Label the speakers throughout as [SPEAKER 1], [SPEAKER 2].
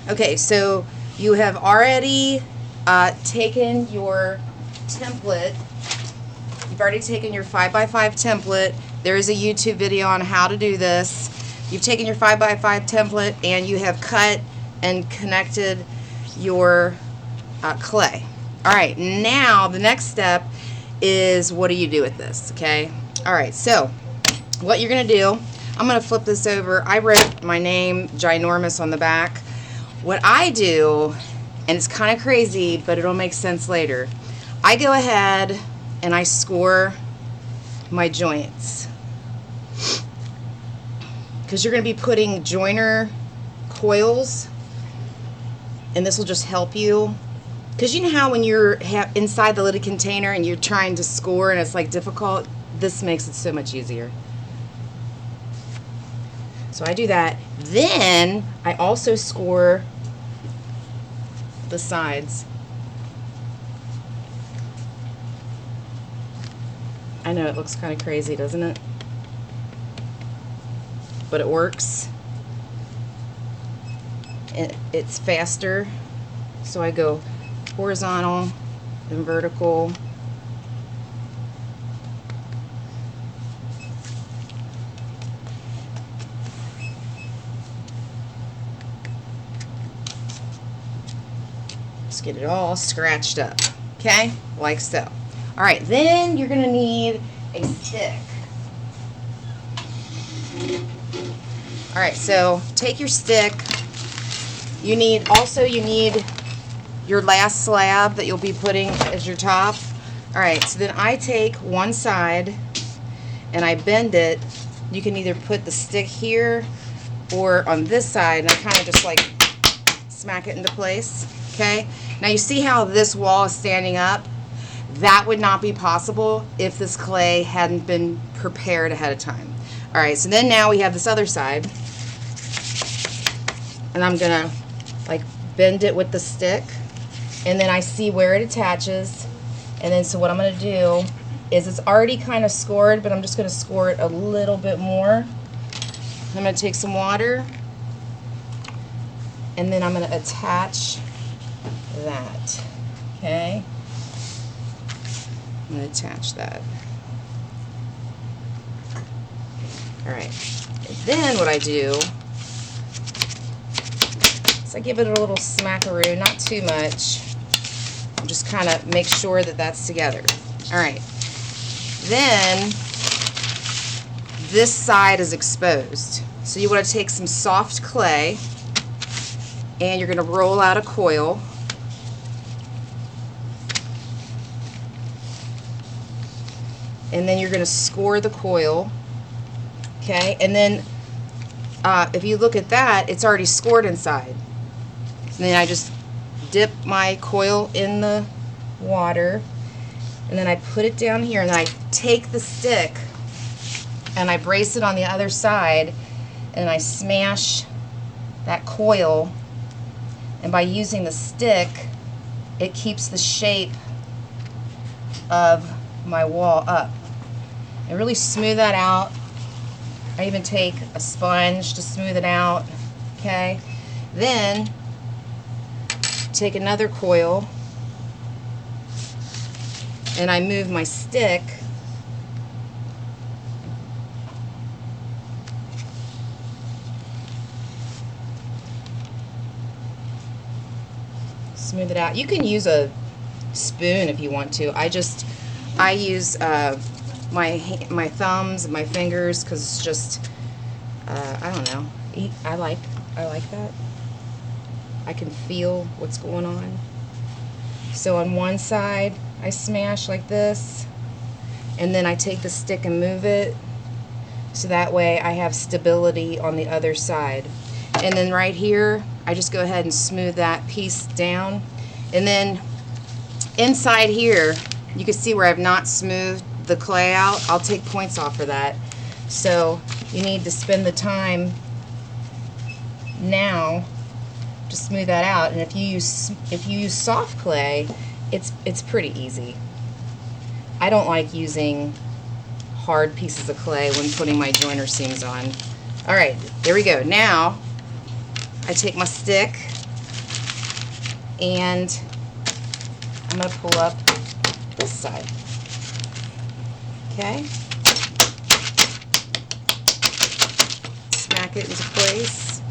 [SPEAKER 1] Okay, so you have already taken your template. You've already taken your 5x5 template. There is a YouTube video on how to do this. You've taken your 5x5 template and you have cut and connected your clay. All right, now the next step is, what do you do with this? Okay. All right, so what you're gonna do, I'm gonna flip this over. I wrote my name ginormous on the back. What I do, and it's kind of crazy, but it'll make sense later, I go ahead and I score my joints, because you're going to be putting joiner coils, and this will just help you. Because you know how when you're inside the lidded container and you're trying to score and it's like difficult, this makes it so much easier. So I do that. Then I also score the sides. I know it looks kind of crazy, doesn't it? But it works. It's faster. So I go horizontal, then vertical. Let's get it all scratched up. Okay? Like so. All right, then you're going to need a stick. All right, so take your stick. You need your last slab that you'll be putting as your top. All right, so then I take one side and I bend it. You can either put the stick here or on this side, and I kind of just like smack it into place. Okay, now you see how this wall is standing up? That would not be possible if this clay hadn't been prepared ahead of time. All right, so then now we have this other side, and I'm gonna like bend it with the stick, and then I see where it attaches, and then so what I'm gonna do is, it's already kind of scored, but I'm just gonna score it a little bit more. I'm gonna take some water, and then I'm gonna attach that. Okay. I'm going to attach that. Alright, then what I do is I give it a little smackaroo, not too much. Just kind of make sure that that's together. Alright, then this side is exposed. So you want to take some soft clay and you're going to roll out a coil. And then you're going to score the coil, okay? And then if you look at that, it's already scored inside. And then I just dip my coil in the water, and then I put it down here, and then I take the stick and I brace it on the other side, and I smash that coil, and by using the stick, it keeps the shape of my wall up. And really smooth that out. I even take a sponge to smooth it out. Okay, then take another coil and I move my stick smooth it out. You can use a spoon if you want to. I use my thumbs and my fingers, because it's just I don't know. I like that. I can feel what's going on. So on one side I smash like this, and then I take the stick and move it, so that way I have stability on the other side. And then right here I just go ahead and smooth that piece down, and then inside here you can see where I've not smoothed the clay out. I'll take points off for that. So you need to spend the time now to smooth that out. And if you use soft clay, it's pretty easy. I don't like using hard pieces of clay when putting my joiner seams on. All right, there we go. Now I take my stick and I'm going to pull up this side. Okay. Smack it into place.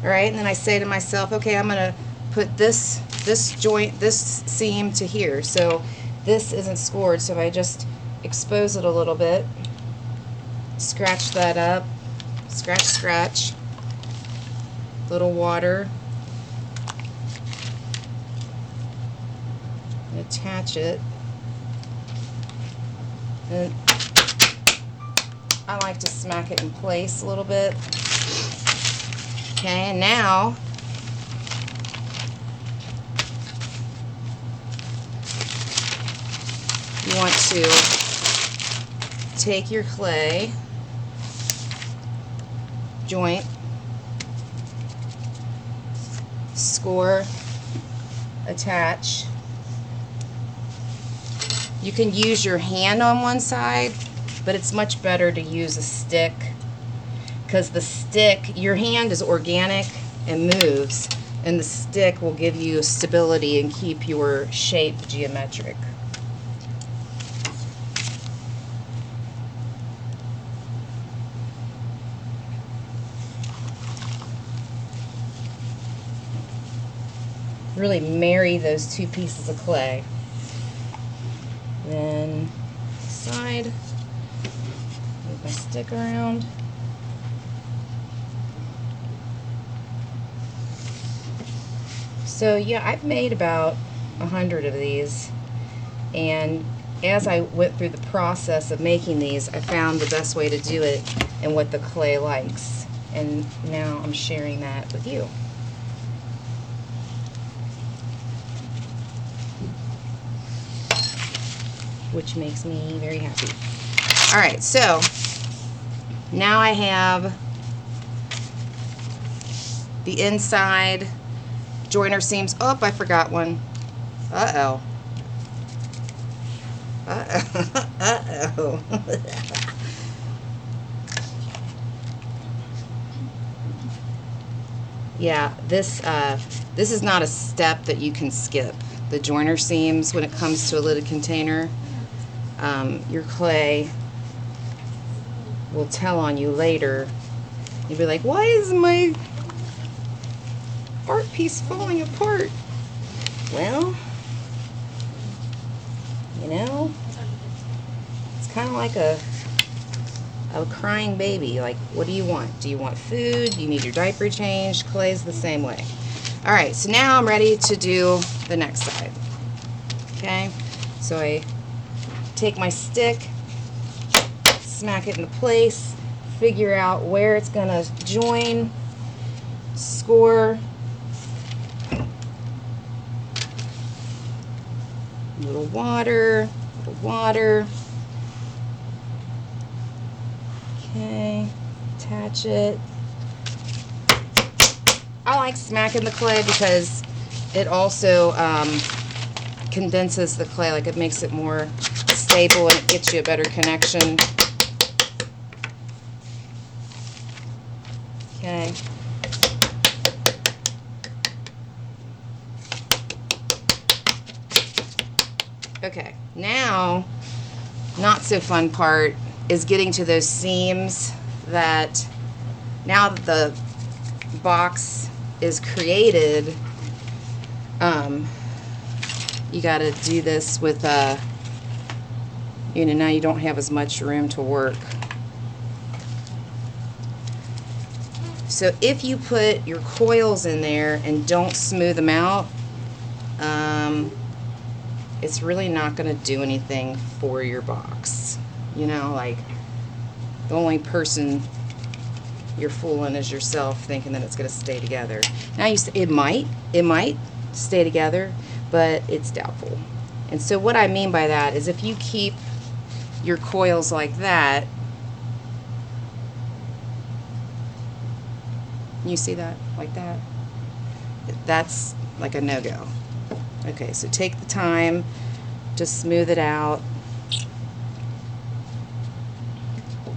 [SPEAKER 1] All right, and then I say to myself, okay, I'm going to put this joint, this seam to here. So this isn't scored, so I just expose it a little bit, scratch that up, scratch, little water, and attach it. And I like to smack it in place a little bit. Okay, and now you want to take your clay joint, score, attach. You can use your hand on one side, but it's much better to use a stick, because the stick, your hand is organic and moves, and the stick will give you stability and keep your shape geometric. Really marry those two pieces of clay. Then side, move my stick around. So yeah, I've made about 100 of these, and as I went through the process of making these, I found the best way to do it and what the clay likes, and now I'm sharing that with you. Which makes me very happy. Alright, so now I have the inside joiner seams. Oh, I forgot one. Uh-oh. Uh-oh. Uh-oh. Yeah, this is not a step that you can skip. The joiner seams, when it comes to a lidded container, your clay will tell on you later. You'll be like, why is my art piece falling apart? Well, you know, it's kind of like a crying baby. Like, what do you want? Do you want food? Do you need your diaper changed? Clay's the same way. Alright, so now I'm ready to do the next side. Okay, so I take my stick, smack it into place, figure out where it's going to join, score, little water, okay, attach it. I like smacking the clay because it also condenses the clay, like it makes it more stable and it gets you a better connection. Okay. Okay, now, not so fun part is getting to those seams that, now that the box is created, you got to do this with you know, now you don't have as much room to work. So if you put your coils in there and don't smooth them out, it's really not going to do anything for your box. You know, like, the only person you're fooling is yourself, thinking that it's going to stay together. Now you say it might stay together, but it's doubtful. And so what I mean by that is if you keep your coils like that, you see that, like that, that's like a no-go. Okay, so take the time to smooth it out.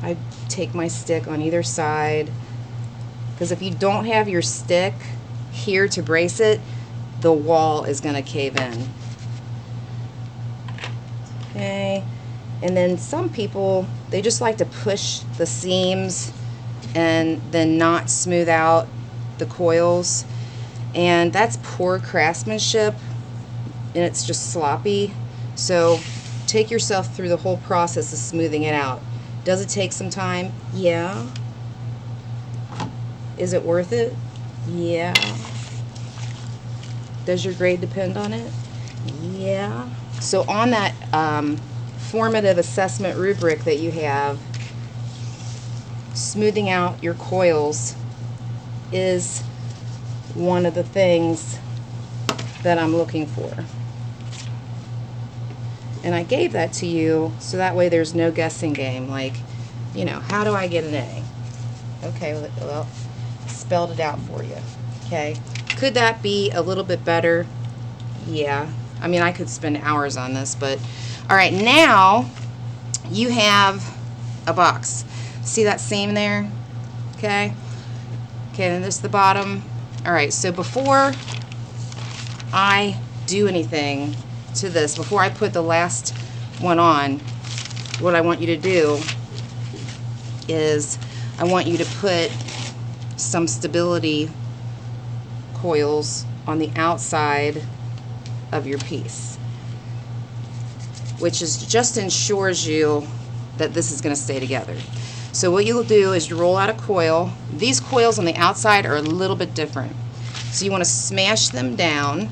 [SPEAKER 1] I take my stick on either side, because if you don't have your stick here to brace it, the wall is going to cave in. Okay, and then some people, they just like to push the seams and then not smooth out the coils, and that's poor craftsmanship and it's just sloppy. So take yourself through the whole process of smoothing it out. Does it take some time? Yeah. Is it worth it? Yeah. Does your grade depend on it? Yeah. So on that formative assessment rubric that you have, smoothing out your coils is one of the things that I'm looking for. And I gave that to you so that way there's no guessing game, like, you know, how do I get an A? Okay, well, spelled it out for you. Okay, could that be a little bit better? Yeah, I mean, I could spend hours on this, but all right, now you have a box. See that seam there? Okay, then this is the bottom. All right, so before I do anything to this, before I put the last one on, what I want you to do is I want you to put some stability coils on the outside of your piece, which is just ensures you that this is going to stay together. So what you'll do is you roll out a coil. These coils on the outside are a little bit different. So you want to smash them down.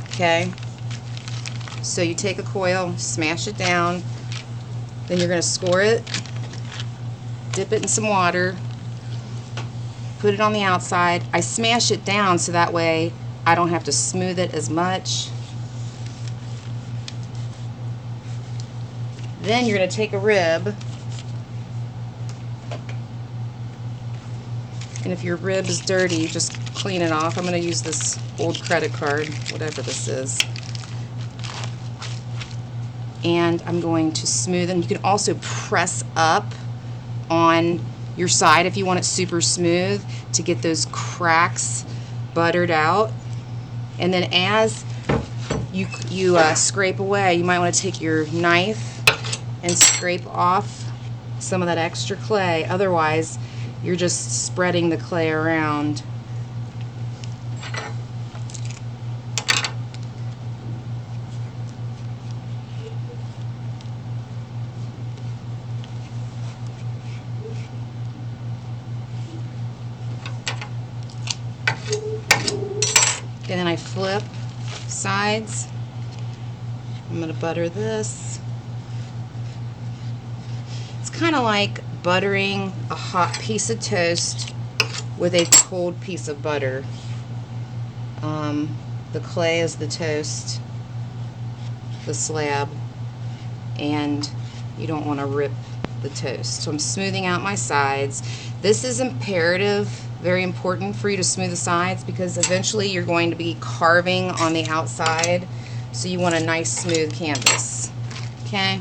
[SPEAKER 1] Okay? So you take a coil, smash it down, then you're going to score it, dip it in some water, put it on the outside. I smash it down so that way I don't have to smooth it as much. Then you're going to take a rib, and if your rib is dirty, just clean it off. I'm going to use this old credit card, whatever this is. And I'm going to smooth it. You can also press up on your side if you want it super smooth to get those cracks buttered out. And then as you scrape away, you might want to take your knife and scrape off some of that extra clay. Otherwise, you're just spreading the clay around. And then I flip sides. I'm going to butter this. It's kind of like buttering a hot piece of toast with a cold piece of butter. The clay is the toast, the slab, and you don't want to rip the toast. So I'm smoothing out my sides. This is imperative, very important for you to smooth the sides because eventually you're going to be carving on the outside, so you want a nice smooth canvas. Okay?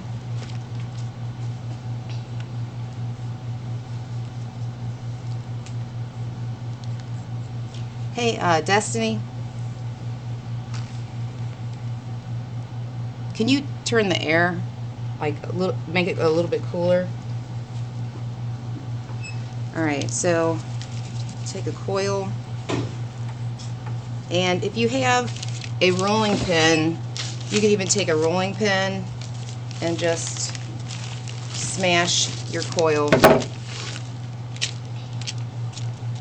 [SPEAKER 1] Hey, Destiny, can you turn the air, like a little, make it a little bit cooler? Alright, so take a coil, and if you have a rolling pin, you can even take a rolling pin and just smash your coil.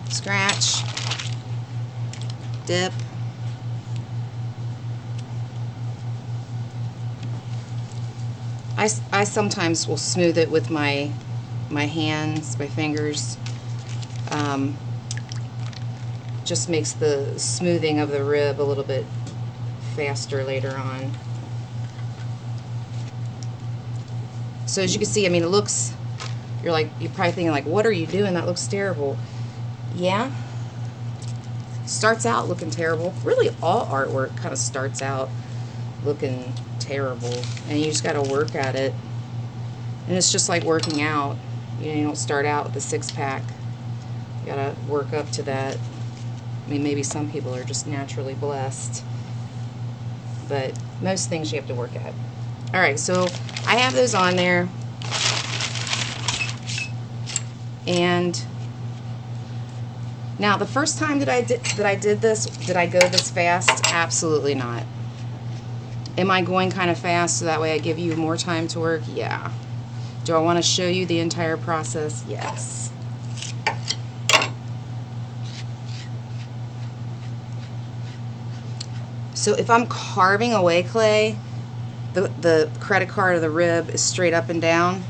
[SPEAKER 1] Scratch, dip, I sometimes will smooth it with my hands, my fingers. Just makes the smoothing of the rib a little bit faster later on. So as you can see, I mean, it looks, you're probably thinking like, what are you doing? That looks terrible. Yeah, starts out looking terrible. Really, all artwork kind of starts out looking terrible, and you just got to work at it. And it's just like working out. You know, you don't start out with a six-pack. You got to work up to that. I mean, maybe some people are just naturally blessed, but most things you have to work at. All right, so I have those on there, and now the first time that I did this, did I go this fast? Absolutely not. Am I going kind of fast so that way I give you more time to work? Yeah. Do I want to show you the entire process? Yes. So if I'm carving away clay, the credit card of the rib is straight up and down.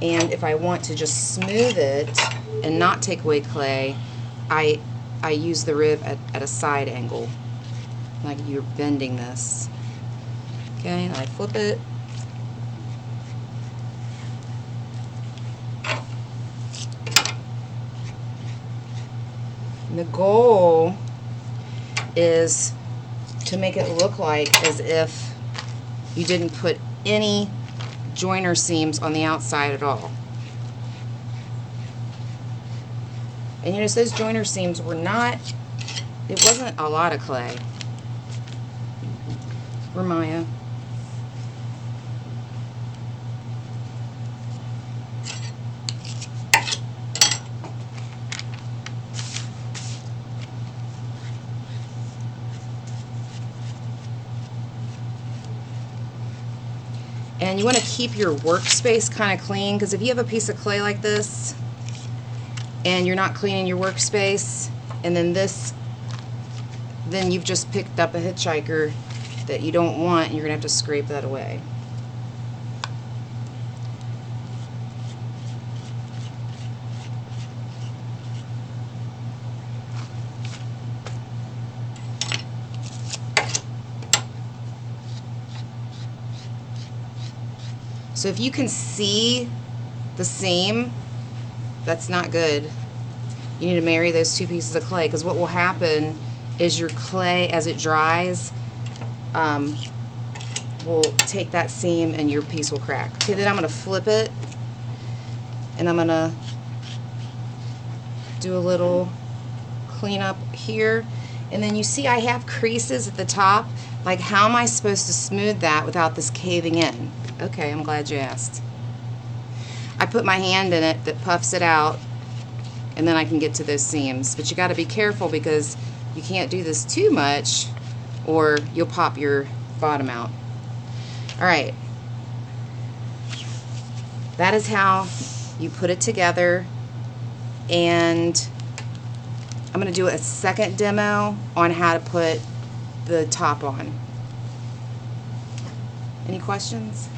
[SPEAKER 1] And if I want to just smooth it and not take away clay, I use the rib at a side angle, like you're bending this. Okay, and I flip it. And the goal is to make it look like as if you didn't put any joiner seams on the outside at all. And you notice those joiner seams were not, it wasn't a lot of clay. Maya. And you want to keep your workspace kind of clean, because if you have a piece of clay like this and you're not cleaning your workspace, and then then you've just picked up a hitchhiker that you don't want, and you're going to have to scrape that away. So if you can see the seam, that's not good. You need to marry those two pieces of clay, because what will happen is your clay, as it dries, will take that seam and your piece will crack. Okay, then I'm going to flip it, and I'm going to do a little cleanup here. And then you see I have creases at the top. Like, how am I supposed to smooth that without this caving in? Okay, I'm glad you asked. I put my hand in it that puffs it out, and then I can get to those seams. But you got to be careful, because you can't do this too much or you'll pop your bottom out. All right. That is how you put it together, and I'm going to do a second demo on how to put the top on. Any questions?